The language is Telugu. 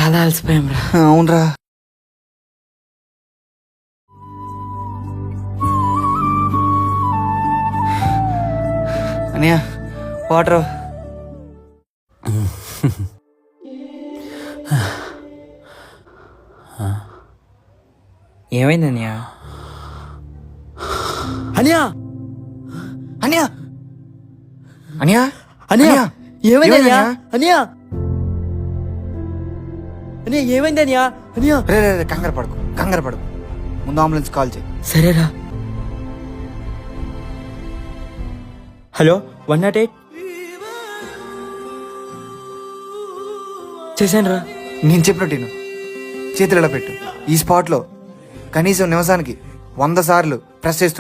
చాలా అలసిపోయాం రా. అవునరా. అనియా వాటర్. ఏమైంది అన్నయ్య? అనియా అనియా అనియా అన్నయ్య ఏమైంది అన్నయ్య? అనియా. అన్నయ్య ఏమైంది అన్నయ్య? అన్నయ్య రే రే రే, కంగారు పడుకు. ముందు అంబులెన్స్ కాల్ చేయి. సరేరా. హలో 108 చేశాను రా. నేను చెప్పినట్టు విను. చేతులు ఇలా పెట్టు. ఈ స్పాట్లో కనీసం నిమిషానికి 100 సార్లు ప్రెస్ చేస్తుండు.